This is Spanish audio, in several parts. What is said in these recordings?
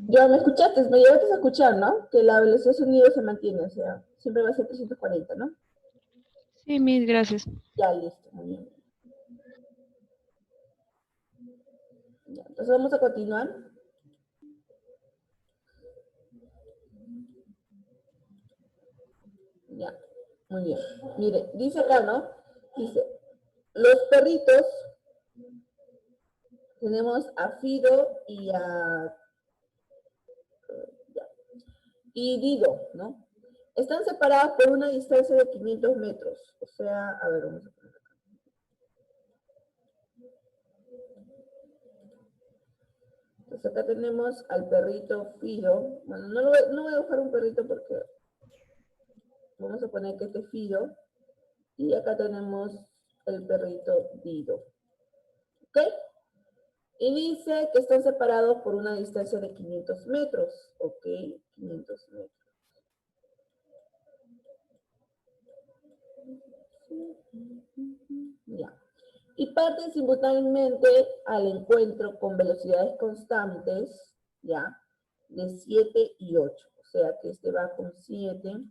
Ya me escuchaste, me llegaste a escuchar, ¿no? Que la velocidad de sonido se mantiene, o sea, siempre va a ser 340, ¿no? Sí, mil gracias. Ya, listo, muy bien. Ya, entonces vamos a continuar. Ya, muy bien. Mire, dice acá, ¿no? Dice, los perritos, tenemos a Fido y Dido, ¿no? Están separados por una distancia de 500 metros. O sea, a ver, vamos a poner acá. Entonces acá tenemos al perrito Fido. Bueno, no voy a buscar un perrito porque vamos a poner que este es Fido. Y acá tenemos el perrito Dido. ¿Ok? Y dice que están separados por una distancia de 500 metros. ¿Ok? 500 metros. Ya. Y parten simultáneamente al encuentro con velocidades constantes, ¿ya? De 7 y 8. O sea que este va con 7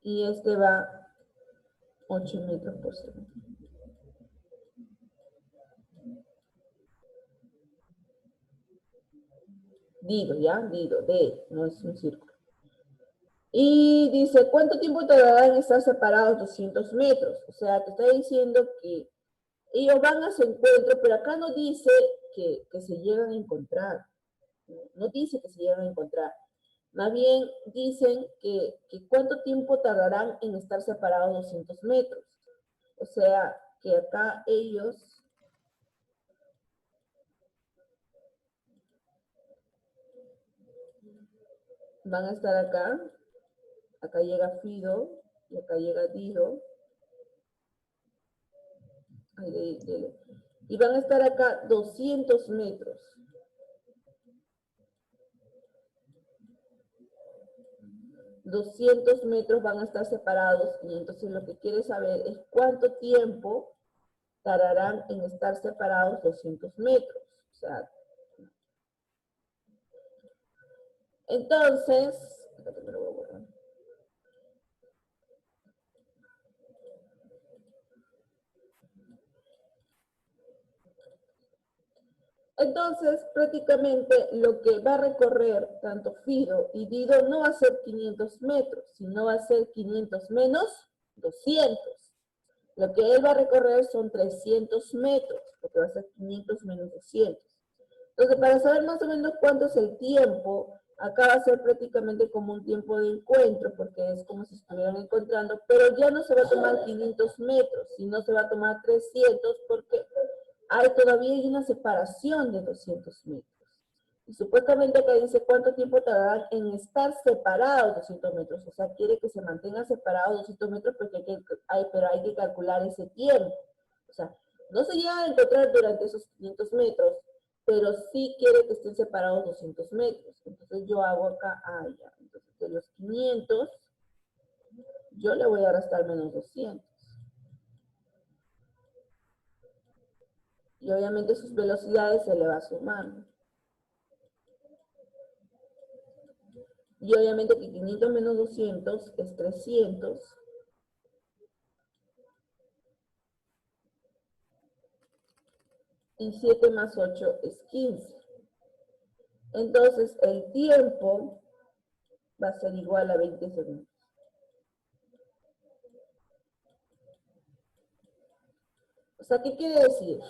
y este va 8 metros por segundo. Dido, ¿ya? Dido, D, no es un círculo. Y dice, ¿cuánto tiempo tardará en estar separados 200 metros? O sea, te está diciendo que ellos van a su encuentro, pero acá no dice que se llegan a encontrar. No dice que se llegan a encontrar. Más bien dicen que cuánto tiempo tardarán en estar separados 200 metros. O sea, que acá ellos van a estar acá llega Fido, y acá llega Dido, y van a estar acá 200 metros. 200 metros van a estar separados, y entonces lo que quiere saber es cuánto tiempo tardarán en estar separados 200 metros. O sea, entonces, me lo voy a borrar. Entonces, prácticamente lo que va a recorrer tanto Fido y Dido no va a ser 500 metros, sino va a ser 500 menos 200. Lo que él va a recorrer son 300 metros, porque va a ser 500 menos 200. Entonces, para saber más o menos cuánto es el tiempo, acá va a ser prácticamente como un tiempo de encuentro, porque es como si estuvieran encontrando, pero ya no se va a tomar 500 metros, sino se va a tomar 300, porque todavía hay una separación de 200 metros. Y supuestamente acá dice cuánto tiempo tardarán en estar separados 200 metros. O sea, quiere que se mantengan separados 200 metros, porque pero hay que calcular ese tiempo. O sea, no se llegan a encontrar durante esos 500 metros, pero sí quiere que estén separados 200 metros. Entonces yo hago acá, ya. Entonces de los 500, yo le voy a restar menos 200. Y obviamente sus velocidades se le va sumando. Y obviamente que 500 menos 200 es 300. Y 7 más 8 es 15. Entonces el tiempo va a ser igual a 20 segundos. O sea, ¿qué quiere decir?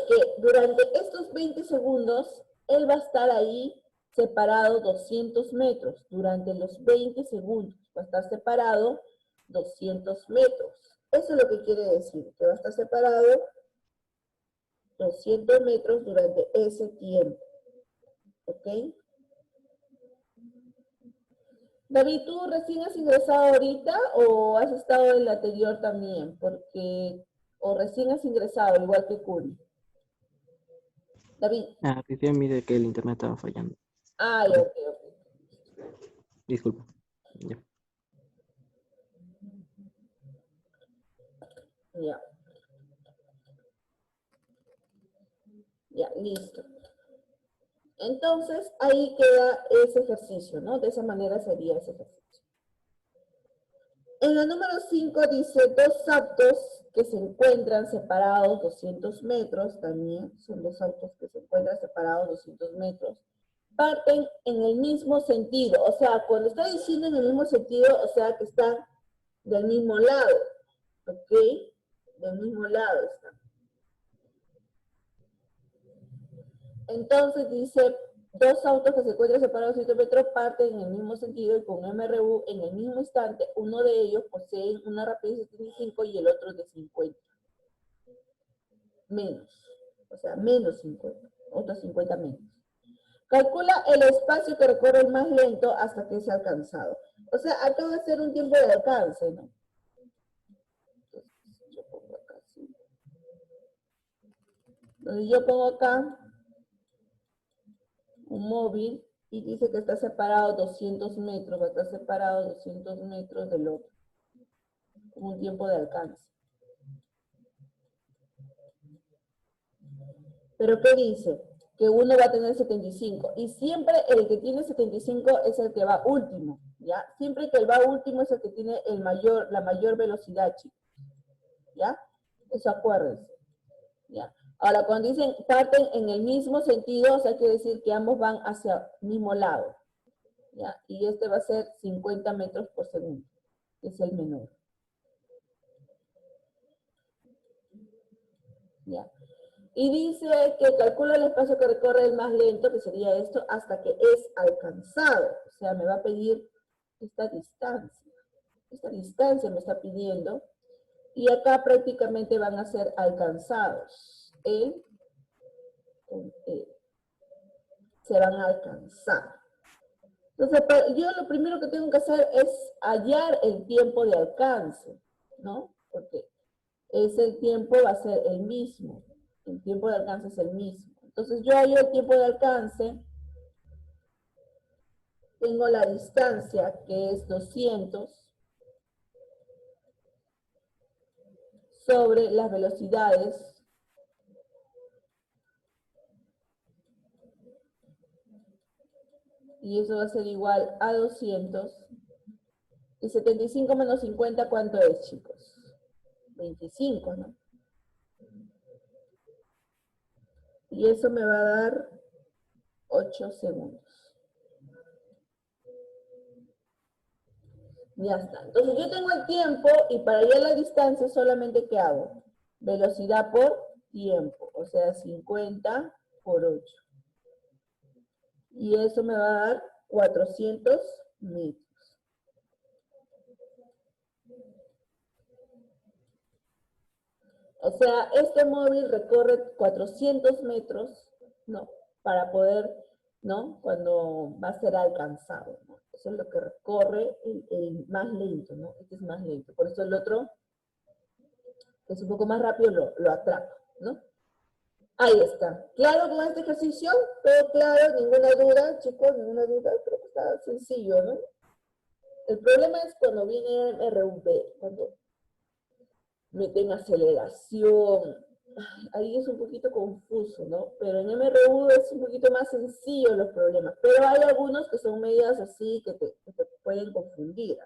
Que durante estos 20 segundos, él va a estar ahí separado 200 metros. Durante los 20 segundos va a estar separado 200 metros. Eso es lo que quiere decir, que va a estar separado 200 metros durante ese tiempo. ¿Ok? David, ¿tú recién has ingresado ahorita o has estado en la anterior también? O recién has ingresado, igual que Curi. David. Recién mire que el internet estaba fallando. Ok, Perdón, ok. disculpa. Ya. Ya. Ya, listo. Entonces, ahí queda ese ejercicio, ¿no? De esa manera sería ese ejercicio. En la número 5 dice, dos autos que se encuentran separados 200 metros, también son dos autos que se encuentran separados 200 metros, parten en el mismo sentido. O sea, cuando está diciendo en el mismo sentido, o sea, que están del mismo lado, ¿ok? Del mismo lado están. Entonces dice, dos autos que se encuentran separados 100 metros parten en el mismo sentido y con MRU en el mismo instante, uno de ellos posee una rapidez de 75 y el otro de 50. Menos, o sea, menos 50, otros 50 menos. Calcula el espacio que recorre el más lento hasta que es alcanzado. O sea, acá va a ser un tiempo de alcance, ¿no? Entonces, yo pongo acá, sí. Entonces yo pongo acá un móvil y dice que está separado 200 metros, va a estar separado 200 metros del otro, con un tiempo de alcance. ¿Pero qué dice? Que uno va a tener 75, y siempre el que tiene 75 es el que va último, ¿ya? Siempre que el va último es el que tiene la mayor velocidad, chicos, ¿ya? Eso acuérdense, ¿ya? Ahora, cuando dicen parten en el mismo sentido, o sea, quiere decir que ambos van hacia el mismo lado, ¿ya? Y este va a ser 50 metros por segundo, que es el menor. ¿Ya? Y dice que calcula el espacio que recorre el más lento, que sería esto, hasta que es alcanzado. O sea, me va a pedir esta distancia. Esta distancia me está pidiendo. Y acá prácticamente van a ser alcanzados. Él con él. Se van a alcanzar. Entonces, yo lo primero que tengo que hacer es hallar el tiempo de alcance, ¿no? Porque ese tiempo va a ser el mismo. El tiempo de alcance es el mismo. Entonces yo hallo el tiempo de alcance, tengo la distancia que es 200 sobre las velocidades y eso va a ser igual a 200. Y 75 menos 50, ¿cuánto es, chicos? 25, ¿no? Y eso me va a dar 8 segundos. Ya está. Entonces yo tengo el tiempo y para hallar la distancia solamente ¿qué hago? Velocidad por tiempo, o sea 50 por 8. Y eso me va a dar 400 metros. O sea, este móvil recorre 400 metros, ¿no? Para poder, ¿no? Cuando va a ser alcanzado, ¿no? Eso es lo que recorre el más lento, ¿no? Este es más lento. Por eso el otro, que es un poco más rápido, lo atrapa, ¿no? Ahí está. ¿Claro con este ejercicio? ¿Todo claro? ¿Ninguna duda, chicos? ¿Ninguna duda? Creo que está sencillo, ¿no? El problema es cuando viene RV, cuando meten aceleración. Ahí es un poquito confuso, ¿no? Pero en MRU es un poquito más sencillo los problemas. Pero hay algunos que son medidas así que te pueden confundir.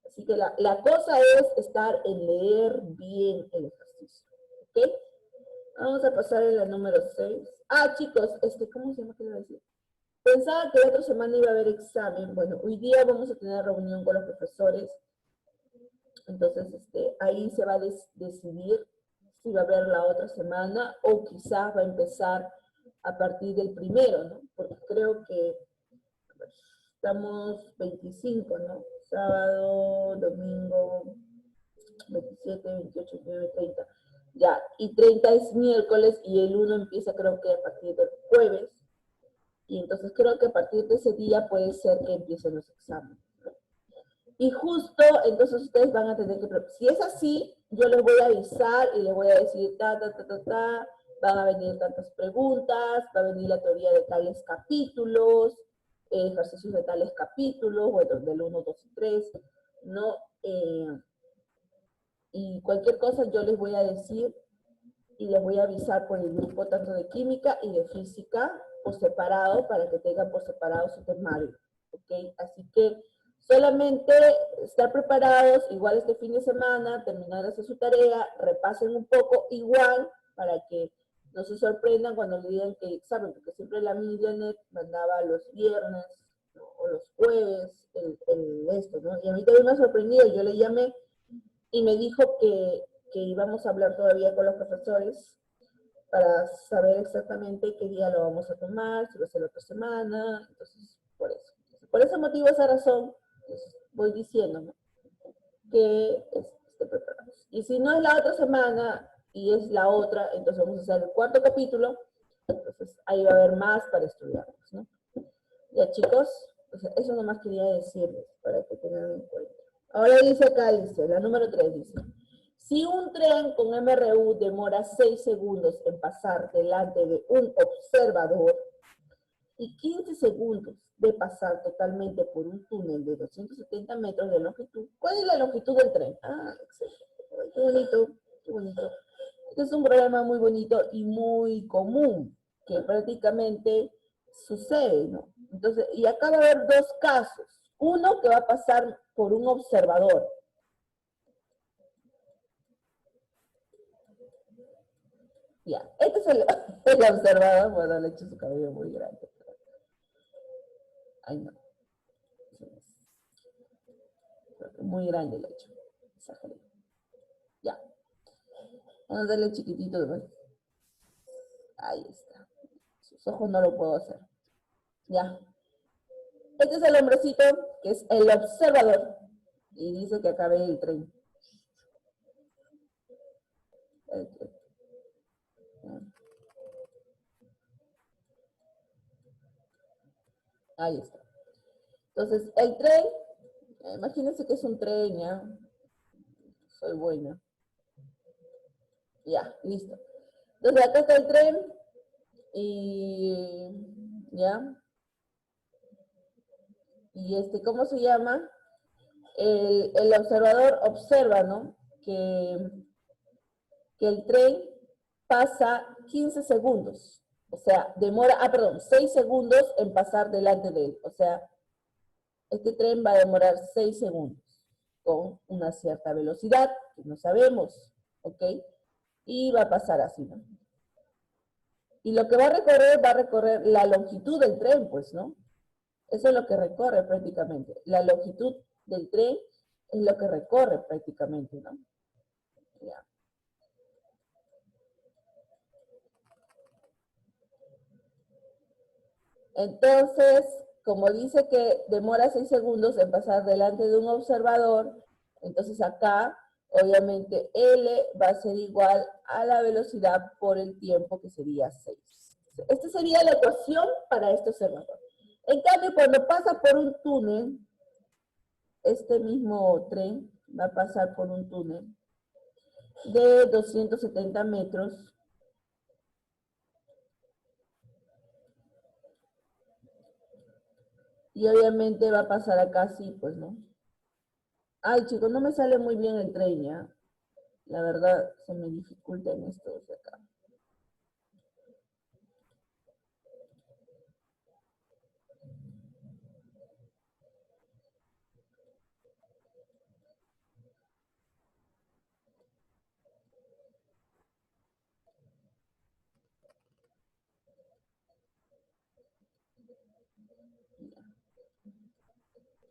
Así que la cosa es estar en leer bien el ejercicio. ¿Ok? Vamos a pasar a la número 6. Ah, chicos, ¿cómo se llama? ¿Qué iba a decir? Pensaba que la otra semana iba a haber examen. Bueno, hoy día vamos a tener reunión con los profesores. Entonces, ahí se va a decidir si va a haber la otra semana o quizás va a empezar a partir del 1, ¿no? Porque creo que estamos 25, ¿no? Sábado, domingo, 27, 28, 29, 30. Ya, y 30 es miércoles y el 1 empieza creo que a partir del jueves. Y entonces creo que a partir de ese día puede ser que empiecen los exámenes. Y justo, entonces ustedes van a tener que, si es así, yo les voy a avisar y les voy a decir, van a venir tantas preguntas, va a venir la teoría de tales capítulos, ejercicios de tales capítulos, bueno, del 1, 2 y 3, ¿no? Y cualquier cosa yo les voy a decir y les voy a avisar por el grupo tanto de química y de física por separado, para que tengan por separado su temario, ¿ok? Así que solamente estar preparados, igual este fin de semana, terminar de hacer su tarea, repasen un poco igual, para que no se sorprendan cuando le digan que examen, porque siempre la Midianet mandaba los viernes, ¿no? O los jueves, esto, ¿no? Y a mí también me ha sorprendido, yo le llamé y me dijo que íbamos a hablar todavía con los profesores para saber exactamente qué día lo vamos a tomar, si va a ser la otra semana, entonces, por eso. Por ese motivo, esa razón, pues, voy diciendo, ¿no? Que esté preparados. Y si no es la otra semana y es la otra, entonces vamos a hacer el cuarto capítulo, entonces ahí va a haber más para estudiarlos, ¿no? Ya, chicos, o sea, eso nomás quería decirles para que tengan en cuenta. Ahora dice acá, dice, la número 3 dice, si un tren con MRU demora 6 segundos en pasar delante de un observador y 15 segundos de pasar totalmente por un túnel de 270 metros de longitud, ¿cuál es la longitud del tren? Ah, excelente. Qué bonito, qué bonito. Este es un problema muy bonito y muy común, que prácticamente sucede, ¿no? Entonces, y acá va a haber dos casos. Uno que va a pasar por un observador. Ya, este es el observador. Bueno, le he hecho su cabello muy grande. Ay, no. Muy grande le he hecho. Exageré. Ya. Vamos a darle chiquitito. ¿No? Ahí está. Sus ojos no lo puedo hacer. Ya. Este es el hombrecito, que es el observador. Y dice que acá ve el tren. Ahí está. Entonces, el tren, imagínense que es un tren, ¿ya? Soy buena. Ya, listo. Entonces, acá está el tren y, ¿ya? Y ¿cómo se llama? El observador observa, ¿no? Que el tren pasa 15 segundos. O sea, demora, 6 segundos en pasar delante de él. O sea, este tren va a demorar 6 segundos con una cierta velocidad, que no sabemos, ¿ok? Y va a pasar así, ¿no? Y lo que va a recorrer la longitud del tren, pues, ¿no? Eso es lo que recorre prácticamente. La longitud del tren es lo que recorre prácticamente, ¿no? Ya. Entonces, como dice que demora 6 segundos en pasar delante de un observador, entonces acá, obviamente, L va a ser igual a la velocidad por el tiempo, que sería 6. Esta sería la ecuación para este observador. En cambio, cuando pasa por un túnel, este mismo tren va a pasar por un túnel de 270 metros. Y obviamente va a pasar acá así, pues, ¿no? Ay, chicos, no me sale muy bien el tren, ¿ya? La verdad, se me dificulta en esto de acá.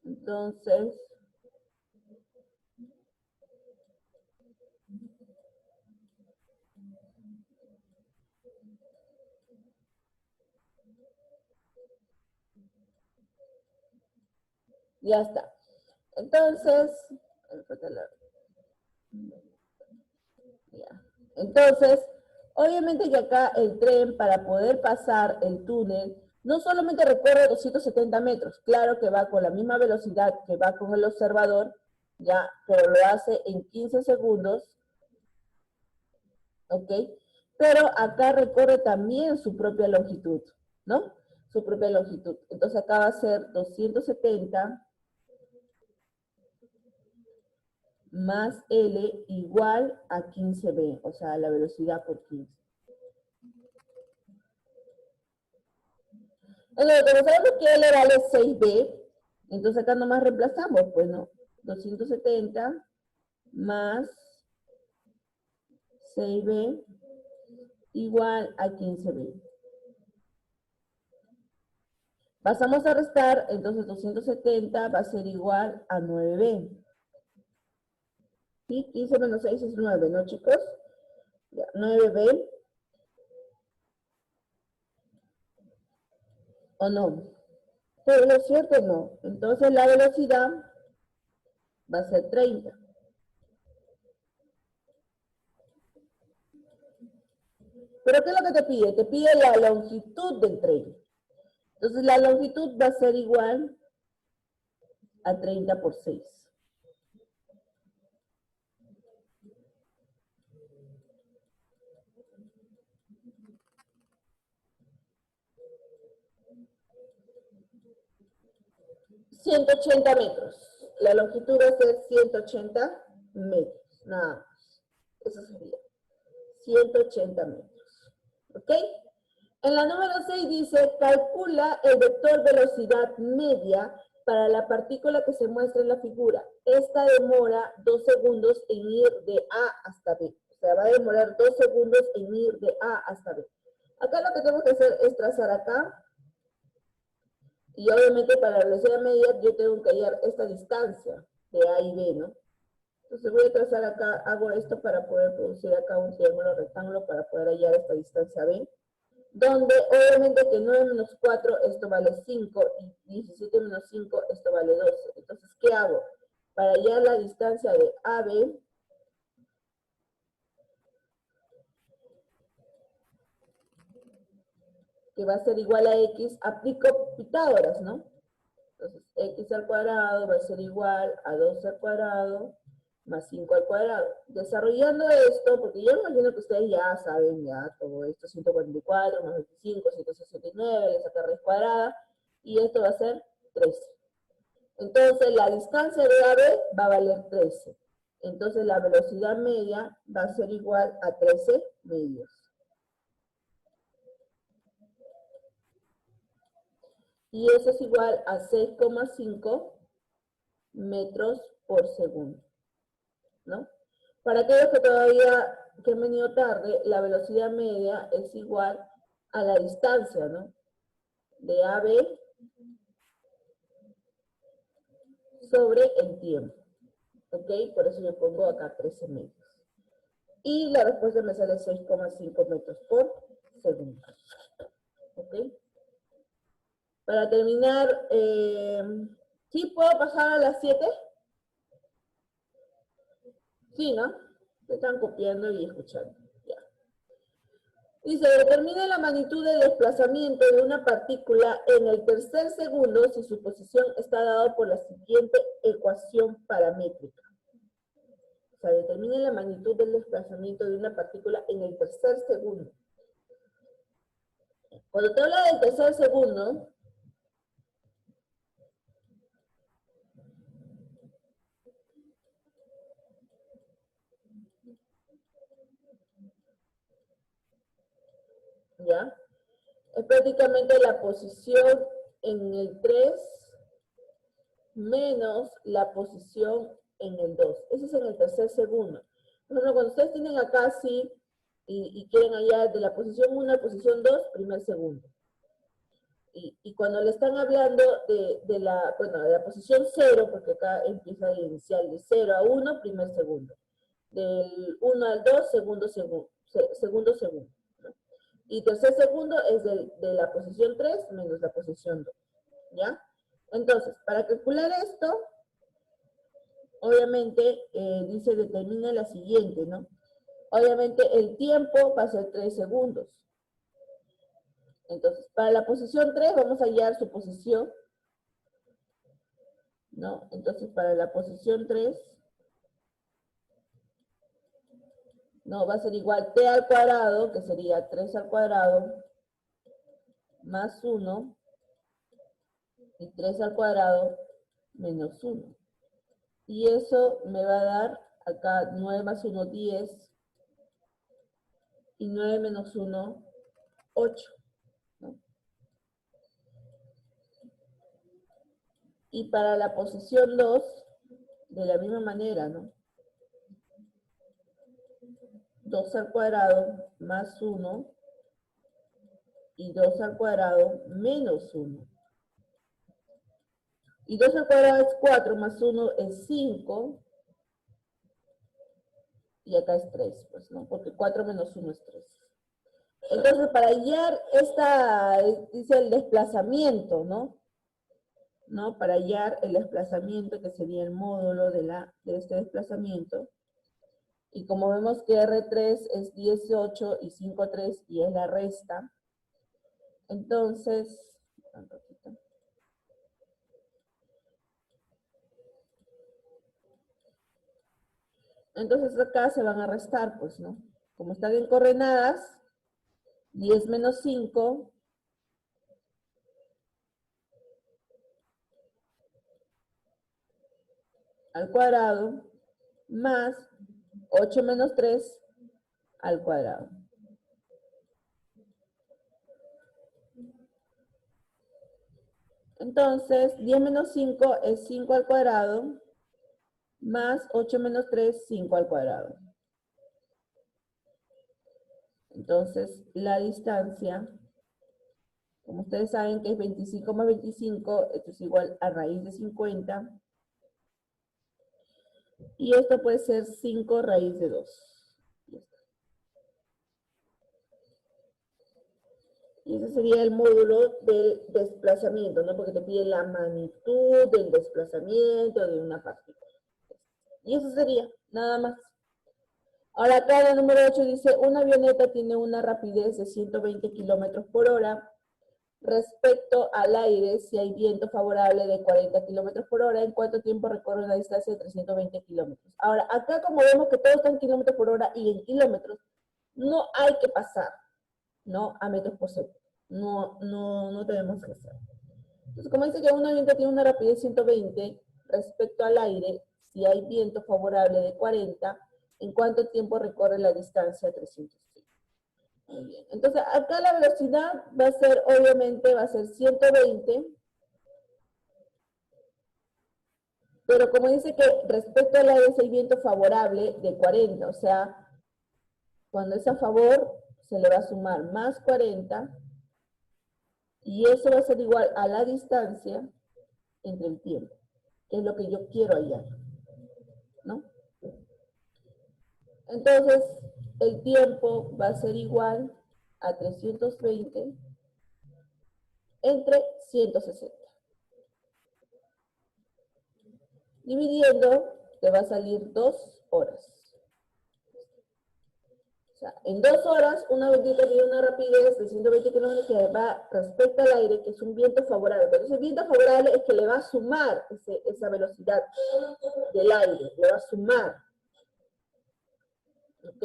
Entonces, ya está. Entonces, ya. Entonces, obviamente que acá el tren, para poder pasar el túnel, no solamente recorre 270 metros, claro que va con la misma velocidad que va con el observador, ya, pero lo hace en 15 segundos, ¿ok? Pero acá recorre también su propia longitud, ¿no? Su propia longitud. Entonces acá va a ser 270 más L igual a 15B, o sea, la velocidad por 15. Entonces, como sabemos que L vale 6B, entonces acá nomás reemplazamos, pues no, 270 más 6B igual a 15B. Pasamos a restar, entonces 270 va a ser igual a 9B. ¿Sí? 15 menos 6 es 9, ¿no, chicos? Ya, 9B. ¿O no? Pero lo cierto no. Entonces la velocidad va a ser 30. ¿Pero qué es lo que te pide? Te pide la longitud del tren. Entonces la longitud va a ser igual a 30 por 6. $180. La longitud va a ser 180 metros. Nada más. Eso sería 180 metros. ¿Ok? En la número 6 dice, calcula el vector velocidad media para la partícula que se muestra en la figura. Esta demora 2 segundos en ir de A hasta B. O sea, va a demorar 2 segundos en ir de A hasta B. Acá lo que tenemos que hacer es trazar acá. Y obviamente para la velocidad media yo tengo que hallar esta distancia de A y B, ¿no? Entonces voy a trazar acá, hago esto para poder producir acá un triángulo rectángulo para poder hallar esta distancia B. Donde obviamente que 9 menos 4, esto vale 5, y 17 menos 5, esto vale 12. Entonces, ¿qué hago? Para hallar la distancia de AB, que va a ser igual a X, aplico Pitágoras, ¿no? Entonces, X al cuadrado va a ser igual a 12 al cuadrado más 5 al cuadrado. Desarrollando esto, porque yo me imagino que ustedes ya saben ya todo esto, 144 más 25, 169, le saca raíz cuadrada, y esto va a ser 13. Entonces, la distancia de AB va a valer 13. Entonces, la velocidad media va a ser igual a 13 medios. Y eso es igual a 6,5 metros por segundo, ¿no? Para aquellos que todavía que han venido tarde, la velocidad media es igual a la distancia, ¿no? De AB sobre el tiempo, ¿ok? Por eso yo pongo acá 13 metros. Y la respuesta me sale 6,5 metros por segundo, ¿ok? Para terminar, ¿sí puedo pasar a las 7? Sí, ¿no? Se están copiando y escuchando. Ya. Dice, determina la magnitud de desplazamiento de una partícula en el tercer segundo si su posición está dada por la siguiente ecuación paramétrica. O sea, determina la magnitud del desplazamiento de una partícula en el tercer segundo. Cuando te habla del tercer segundo, ¿ya? Es prácticamente la posición en el 3 menos la posición en el 2. Ese es en el tercer segundo. Por ejemplo, cuando ustedes tienen acá así y quieren hallar de la posición 1 a la posición 2, primer segundo. Y cuando le están hablando de la posición 0, porque acá empieza el inicial de 0 a 1, primer segundo. Del 1 al 2, segundo. ¿No? Y tercer segundo es de la posición 3 menos la posición 2. ¿Ya? Entonces, para calcular esto, obviamente, dice determina la siguiente, ¿no? Obviamente el tiempo va a ser 3 segundos. Entonces, para la posición 3 vamos a hallar su posición, ¿no? Entonces, para la posición 3, no, va a ser igual t al cuadrado, que sería 3 al cuadrado, más 1, y 3 al cuadrado, menos 1. Y eso me va a dar acá 9 más 1, 10. Y 9 menos 1, 8. ¿No? Y para la posición 2, de la misma manera, ¿no? 2 al cuadrado más 1 y 2 al cuadrado menos 1. Y 2 al cuadrado es 4 más 1 es 5. Y acá es 3, pues, ¿no? Porque 4 menos 1 es 3. Entonces, para hallar dice el desplazamiento, ¿no? Para hallar el desplazamiento, que sería el módulo de este desplazamiento. Y como vemos que R3 es 18 y 5, 3 y es la resta. Entonces, acá se van a restar, pues, ¿no? Como están en coordenadas, 10 menos 5 al cuadrado más 8 menos 3 al cuadrado. Entonces, 10 menos 5 es 5 al cuadrado más 8 menos 3, 5 al cuadrado. Entonces, la distancia, como ustedes saben que es 25 más 25, esto es igual a raíz de 50. Y esto puede ser 5 raíz de 2. Y ese sería el módulo del desplazamiento, ¿no? Porque te pide la magnitud del desplazamiento de una partícula. Y eso sería, nada más. Ahora acá en el número 8 dice, una avioneta tiene una rapidez de 120 kilómetros por hora respecto al aire si hay viento favorable de 40 kilómetros por hora. ¿En cuánto tiempo recorre una distancia de 320 kilómetros? Ahora, acá como vemos que todo está en kilómetros por hora y en kilómetros, no hay que pasar, ¿no? A metros por segundo. No tenemos que hacer. Entonces, como dice que un avión tiene una rapidez de 120 respecto al aire, si hay viento favorable de 40, ¿en cuánto tiempo recorre la distancia 300? Muy bien. Entonces, acá la velocidad va a ser, obviamente, va a ser 120, pero como dice que respecto al aire si hay viento favorable de 40, o sea, cuando es a favor, se le va a sumar más 40, y eso va a ser igual a la distancia entre el tiempo, que es lo que yo quiero hallar, ¿no? Entonces, el tiempo va a ser igual a 320 entre 160. Dividiendo, te va a salir 2 horas. O sea, en 2 horas, una avión tiene una rapidez de 120 kilómetros que va respecto al aire, que es un viento favorable. Pero ese viento favorable es que le va a sumar esa velocidad del aire, le va a sumar. ¿Ok?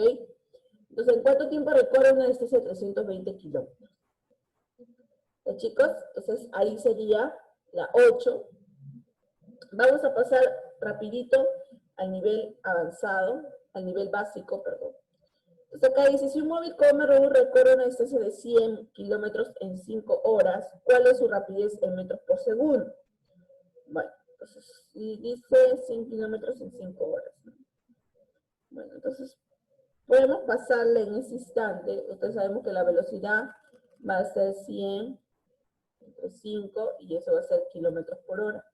Entonces, ¿en cuánto tiempo recorre una distancia de 320 kilómetros? Chicos, entonces ahí sería la 8. Vamos a pasar rapidito al nivel avanzado, al nivel básico, perdón. Entonces acá dice, si un móvil como MRU recorre una distancia de 100 kilómetros en 5 horas, ¿cuál es su rapidez en metros por segundo? Bueno, entonces, si dice 100 kilómetros en 5 horas, ¿no? Bueno, entonces, podemos pasarle en ese instante. Ustedes sabemos que la velocidad va a ser 100 entre 5 y eso va a ser kilómetros por hora.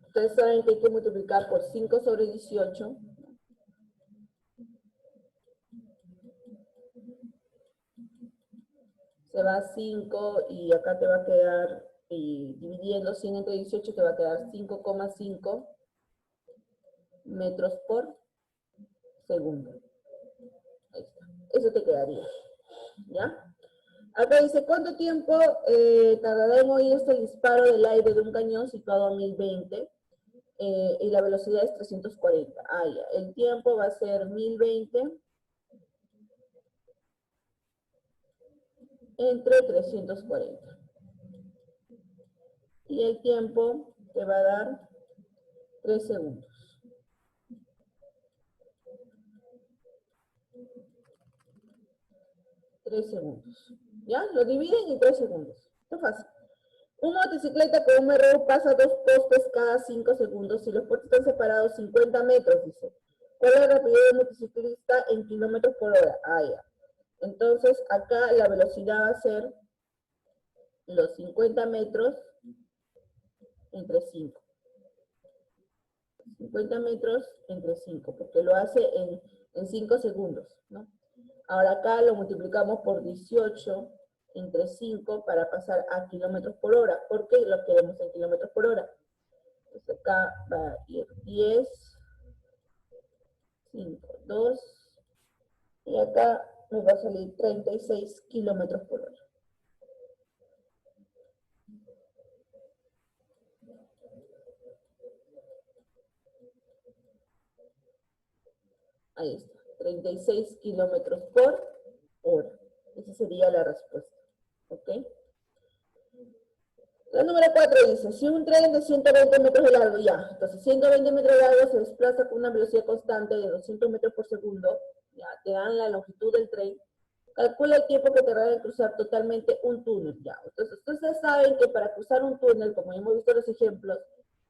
Ustedes saben que hay que multiplicar por 5 sobre 18. Se va a 5 y acá te va a quedar, y dividiendo 100 entre 18 te va a quedar 5,5 metros por segundo. Ahí está. Eso te quedaría. ¿Ya? Acá dice, ¿cuánto tiempo tardará en oír el disparo del aire de un cañón situado a 1020? Y la velocidad es 340. Ah, ya. El tiempo va a ser 1020 entre 340. Y el tiempo te va a dar 3 segundos. ¿Ya? Lo dividen en 3 segundos. Esto es fácil. Una motocicleta con un MRU pasa 2 postes cada 5 segundos si los postes están separados 50 metros, dice. ¿Cuál es la rapidez del motociclista en kilómetros por hora? Ah, ya. Entonces, acá la velocidad va a ser los 50 metros entre 5. 50 metros entre 5, porque lo hace en 5 segundos, ¿no? Ahora acá lo multiplicamos por 18 entre 5 para pasar a kilómetros por hora. ¿Por qué lo queremos en kilómetros por hora? Entonces acá va a ir 10, 5, 2, y acá nos va a salir 36 kilómetros por hora. Ahí está, 36 kilómetros por hora. Esa sería la respuesta, ¿ok? La número 4 dice, si un tren de 120 metros de largo, ya, entonces 120 metros de largo se desplaza con una velocidad constante de 200 metros por segundo, ya, te dan la longitud del tren, calcula el tiempo que tardará en cruzar totalmente un túnel, ya. Entonces, ustedes saben que para cruzar un túnel, como ya hemos visto en los ejemplos,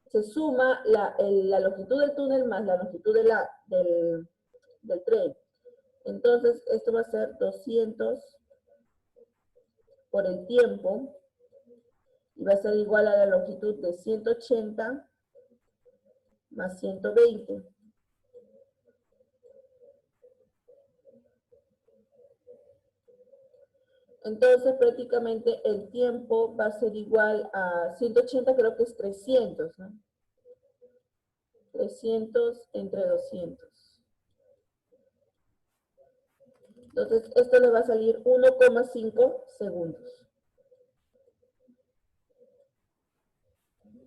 se suma la longitud del túnel más la longitud del tren. Entonces, esto va a ser 200 por el tiempo, y va a ser igual a la longitud de 180 más 120. Entonces, prácticamente el tiempo va a ser igual a 180, creo que es 300, ¿no? 300 entre 200. Entonces, esto le va a salir 1,5 segundos.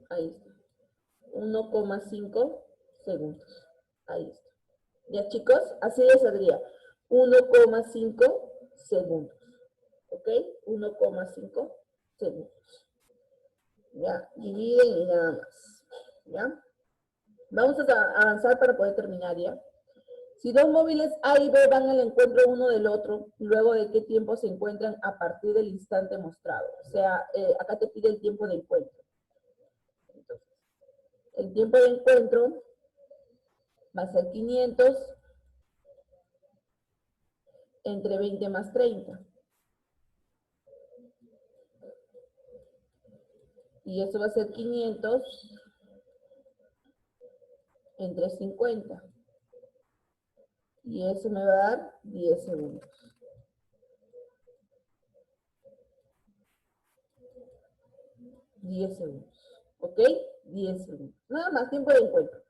Ahí está. 1,5 segundos. Ahí está. Ya, chicos, así le saldría. 1,5 segundos. ¿Ok? 1,5 segundos. Ya, dividen y nada más. ¿Ya? Vamos a avanzar para poder terminar ya. Si dos móviles A y B van al encuentro uno del otro, luego de qué tiempo se encuentran a partir del instante mostrado. O sea, acá te pide el tiempo de encuentro. Entonces, el tiempo de encuentro va a ser 500 entre 20 más 30. Y eso va a ser 500 entre 50. Y eso me va a dar 10 segundos. 10 segundos. ¿Ok? 10 segundos. Nada más, tiempo de encuentro.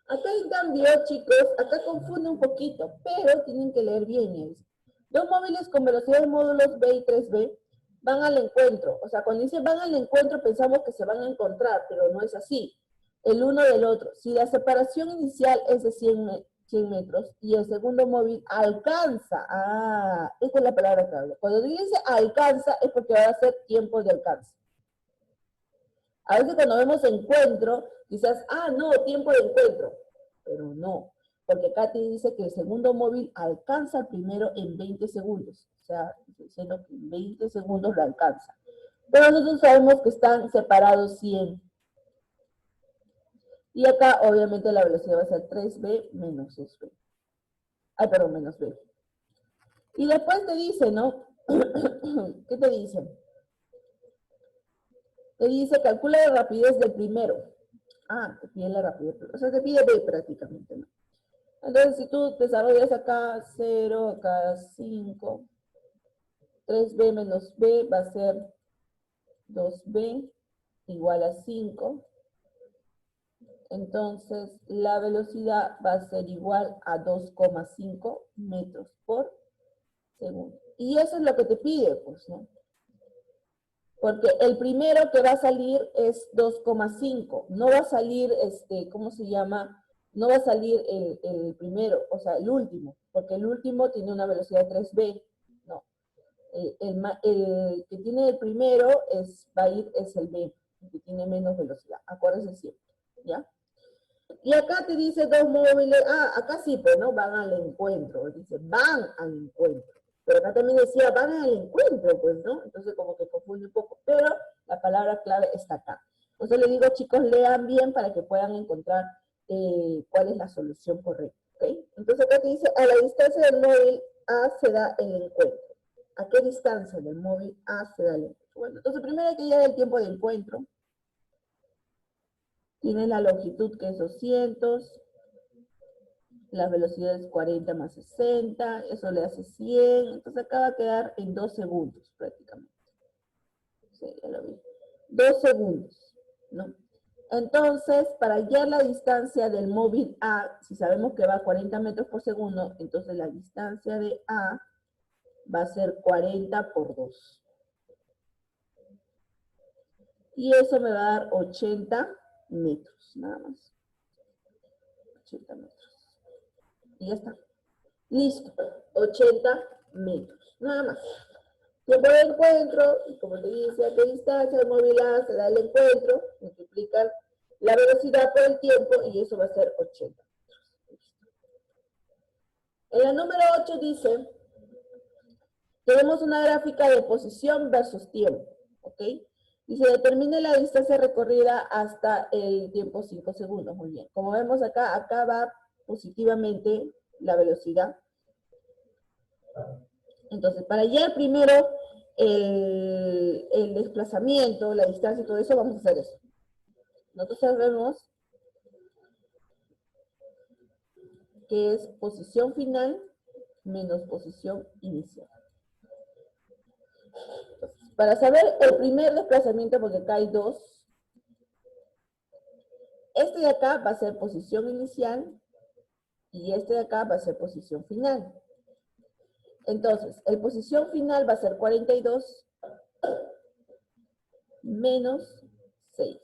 Acá en cambio, chicos, acá confunde un poquito, pero tienen que leer bien. ¿Es? Dos móviles con velocidad de módulos B y 3B van al encuentro. O sea, cuando dice van al encuentro pensamos que se van a encontrar, pero no es así. El uno del otro. Si la separación inicial es de 100 metros y el segundo móvil alcanza, esta es la palabra clave. Cuando dice alcanza es porque va a ser tiempo de alcance. A veces cuando vemos encuentro, quizás, no, tiempo de encuentro, pero no, porque acá te dice que el segundo móvil alcanza al primero en 20 segundos, o sea, diciendo que en 20 segundos lo alcanza. Pero nosotros sabemos que están separados 100. Y acá, obviamente, la velocidad va a ser 3b menos 2b. Perdón, menos b. Y después te dice, ¿no? ¿Qué te dice? Te dice, calcula la rapidez del primero. Te pide la rapidez. O sea, te pide B prácticamente, ¿no? Entonces, si tú desarrollas acá 0, acá 5, 3b menos b va a ser 2b igual a 5. Entonces, la velocidad va a ser igual a 2,5 metros por segundo. Y eso es lo que te pide, pues, ¿no? Porque el primero que va a salir es 2,5. No va a salir, ¿cómo se llama? No va a salir el primero, o sea, el último. Porque el último tiene una velocidad de 3b. No. El que tiene el primero es el b. que tiene menos velocidad. Acuérdense siempre, ¿ya? Y acá te dice dos móviles, acá sí, pues, ¿no? Van al encuentro, dice, van al encuentro. Pero acá también decía, van al encuentro, pues, ¿no? Entonces como que confunde un poco, pero la palabra clave está acá. Entonces les digo, chicos, lean bien para que puedan encontrar cuál es la solución correcta, ¿ok? Entonces acá te dice, a la distancia del móvil A se da el encuentro. ¿A qué distancia del móvil A se da el encuentro? Bueno, entonces primero hay que llegar el tiempo de encuentro. Tiene la longitud que es 200, la velocidad es 40 más 60, eso le hace 100, entonces acá va a quedar en 2 segundos prácticamente. Sí, ya lo vi. 2 segundos, ¿no? Entonces, para hallar la distancia del móvil A, si sabemos que va a 40 metros por segundo, entonces la distancia de A va a ser 40 por 2. Y eso me va a dar 80 metros, nada más. 80 metros. Y ya está. Listo. 80 metros, nada más. Tiempo de encuentro, y como te dice, a qué distancia el móvil A se da el encuentro, multiplican la velocidad por el tiempo, y eso va a ser 80 metros. En la número 8 dice, tenemos una gráfica de posición versus tiempo, ¿ok? Dice, determine la distancia recorrida hasta el tiempo 5 segundos. Muy bien. Como vemos acá, acá va positivamente la velocidad. Entonces, para hallar primero el desplazamiento, la distancia y todo eso, vamos a hacer eso. Nosotros sabemos que es posición final menos posición inicial. Entonces, para saber el primer desplazamiento, porque acá hay dos, este de acá va a ser posición inicial y este de acá va a ser posición final. Entonces, el posición final va a ser 42 menos 6,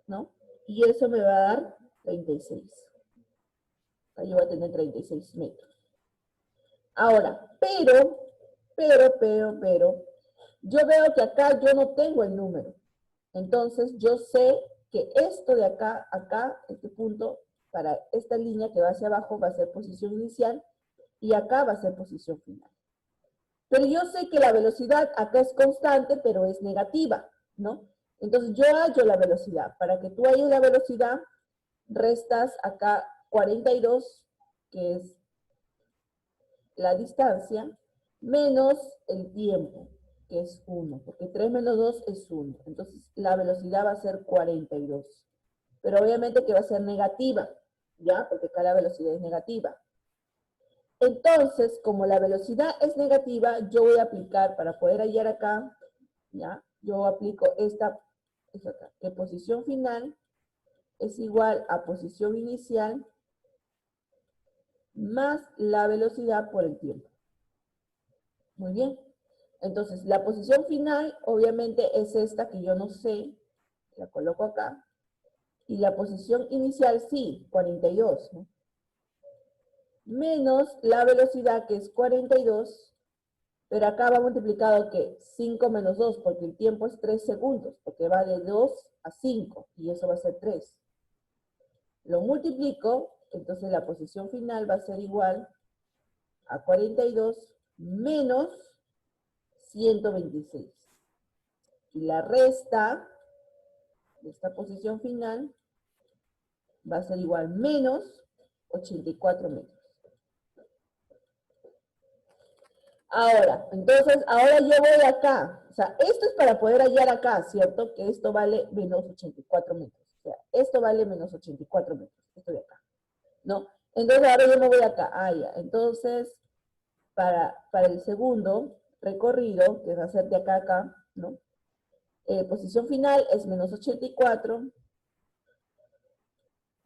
¿no? Y eso me va a dar 36. Ahí yo voy a tener 36 metros. Ahora, pero, yo veo que acá yo no tengo el número. Entonces, yo sé que esto de acá, este punto, para esta línea que va hacia abajo va a ser posición inicial y acá va a ser posición final. Pero yo sé que la velocidad acá es constante, pero es negativa, ¿no? Entonces yo hallo la velocidad. Para que tú halles la velocidad, restas acá 42, que es la distancia, menos el tiempo, que es 1, porque 3 menos 2 es 1. Entonces la velocidad va a ser 42. Pero obviamente que va a ser negativa, ¿ya? Porque acá la velocidad es negativa. Entonces, como la velocidad es negativa, yo voy a aplicar, para poder hallar acá, ¿ya? Yo aplico esta acá, que posición final es igual a posición inicial más la velocidad por el tiempo. Muy bien. Entonces, la posición final, obviamente, es esta que yo no sé, la coloco acá. Y la posición inicial, sí, 42, ¿no? Menos la velocidad, que es 42, pero acá va multiplicado, ¿qué? 5 menos 2, porque el tiempo es 3 segundos, porque va de 2 a 5, y eso va a ser 3. Lo multiplico, entonces la posición final va a ser igual a 42 menos 126. Y la resta de esta posición final va a ser igual menos 84 metros. Ahora, entonces, ahora yo voy acá. O sea, esto es para poder hallar acá, ¿cierto? Que esto vale menos 84 metros. O sea, esto vale menos 84 metros. Esto de acá, ¿no? Entonces, ahora yo me voy acá. Ah, ya. Entonces, para el segundo recorrido, que va a ser de acá a acá, ¿no? Posición final es menos 84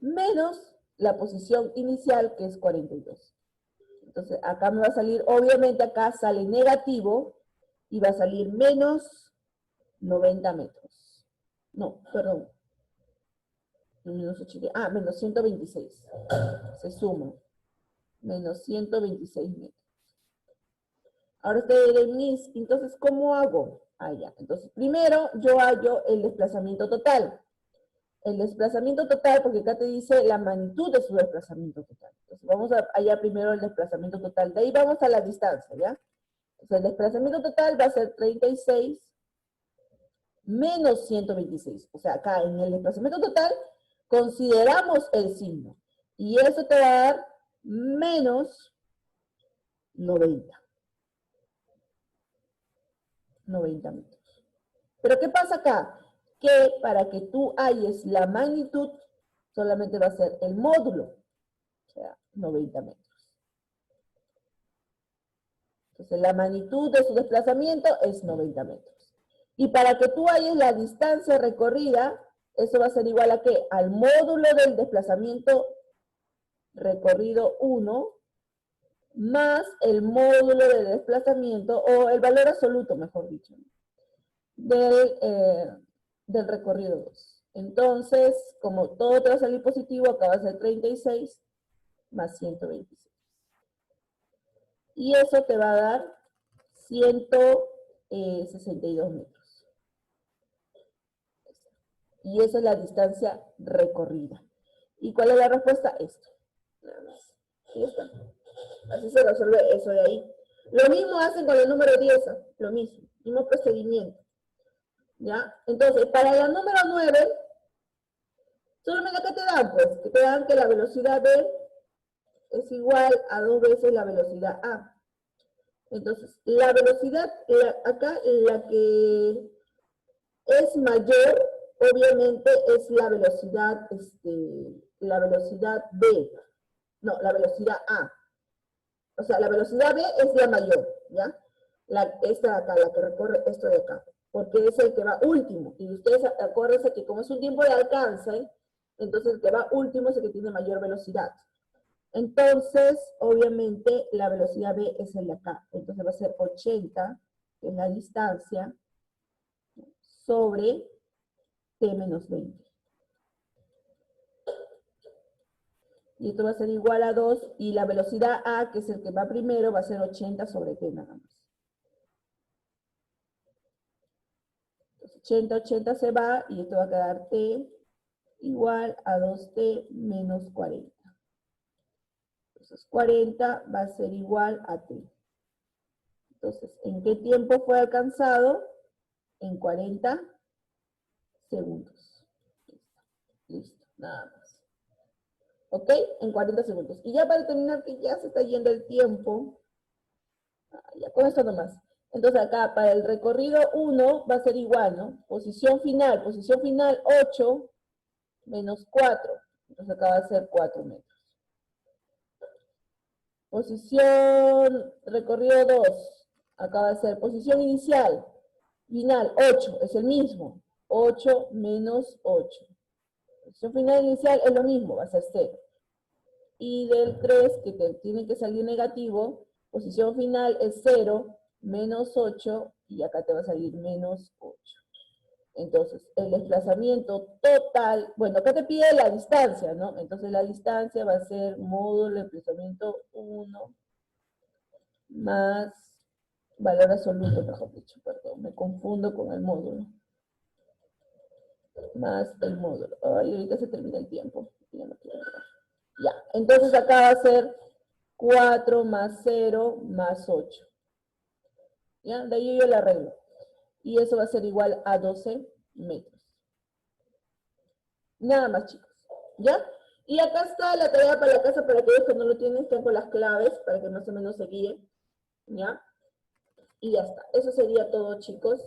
menos la posición inicial, que es 42. Entonces, acá me va a salir, obviamente acá sale negativo y va a salir menos 90 metros. No, perdón. Menos 80, menos 126. Se suma. Menos 126 metros. Ahora ustedes dirán, Miss, entonces, ¿cómo hago? Allá. Entonces, primero yo hallo el desplazamiento total. El desplazamiento total, porque acá te dice la magnitud de su desplazamiento total. Entonces, vamos a hallar primero el desplazamiento total. De ahí vamos a la distancia, ¿ya? Entonces, el desplazamiento total va a ser 36 menos 126. O sea, acá en el desplazamiento total consideramos el signo. Y eso te va a dar menos 90. 90 metros. Pero ¿qué pasa acá? Que para que tú halles la magnitud, solamente va a ser el módulo, o sea, 90 metros. Entonces, la magnitud de su desplazamiento es 90 metros. Y para que tú halles la distancia recorrida, eso va a ser igual a ¿qué? Al módulo del desplazamiento recorrido 1, más el módulo de desplazamiento, o el valor absoluto, mejor dicho, del recorrido 2. Entonces, como todo te va a salir positivo, acá va a ser 36 más 126. Y eso te va a dar 162 metros. Y esa es la distancia recorrida. ¿Y cuál es la respuesta? Esto. Nada más. Y está. Así se resuelve eso de ahí. Lo mismo hacen con el número 10, lo mismo procedimiento. ¿Ya? Entonces, para la número 9, solamente acá te dan, pues, que te dan que la velocidad B es igual a 2 veces la velocidad A. Entonces, la velocidad, acá la que es mayor, obviamente, es la velocidad B. No, la velocidad A. O sea, la velocidad B es la mayor, ¿ya? Esta de acá, la que recorre esto de acá. Porque es el que va último. Y ustedes acuérdense que como es un tiempo de alcance, entonces el que va último es el que tiene mayor velocidad. Entonces, obviamente, la velocidad B es el de acá. Entonces va a ser 80, que es la distancia, sobre T menos 20. Y esto va a ser igual a 2, y la velocidad A, que es el que va primero, va a ser 80 sobre T nada más. 80 se va, y esto va a quedar T igual a 2T menos 40. Entonces 40 va a ser igual a T. Entonces, ¿en qué tiempo fue alcanzado? En 40 segundos. Listo, nada más. ¿Ok? En 40 segundos. Y ya para terminar, que ya se está yendo el tiempo, ya con esto nomás. Entonces acá, para el recorrido 1 va a ser igual, ¿no? Posición final 8 menos 4. Entonces acá va a ser 4 metros. Posición recorrido 2. Acá va a ser posición inicial. Final 8, es el mismo. 8 menos 8. Posición final inicial es lo mismo, va a ser 0. Y del 3, que te tiene que salir negativo, posición final es 0, menos 8, y acá te va a salir menos 8. Entonces, el desplazamiento total, bueno, acá te pide la distancia, ¿no? Entonces la distancia va a ser módulo de desplazamiento 1 más valor absoluto, mejor dicho, perdón, me confundo con el módulo. Más el módulo. Ay, ahorita se termina el tiempo. Ya no quiero entrar. Ya, entonces acá va a ser 4 más 0 más 8. ¿Ya? De ahí yo la arreglo. Y eso va a ser igual a 12 metros. Nada más, chicos. ¿Ya? Y acá está la tarea para la casa, para aquellos que no lo tienen, están con las claves, para que más o menos se guíen. ¿Ya? Y ya está. Eso sería todo, chicos.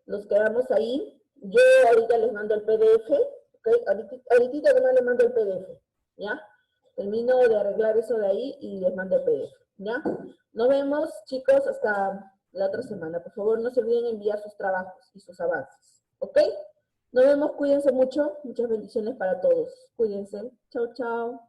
Nos quedamos ahí. Yo ahorita les mando el PDF. ¿Okay? Ahorita además les mando el PDF. ¿Ya? Termino de arreglar eso de ahí y les mando el PDF. ¿Ya? Nos vemos, chicos, hasta la otra semana. Por favor, no se olviden enviar sus trabajos y sus avances. ¿Ok? Nos vemos, cuídense mucho. Muchas bendiciones para todos. Cuídense. Chao, chao.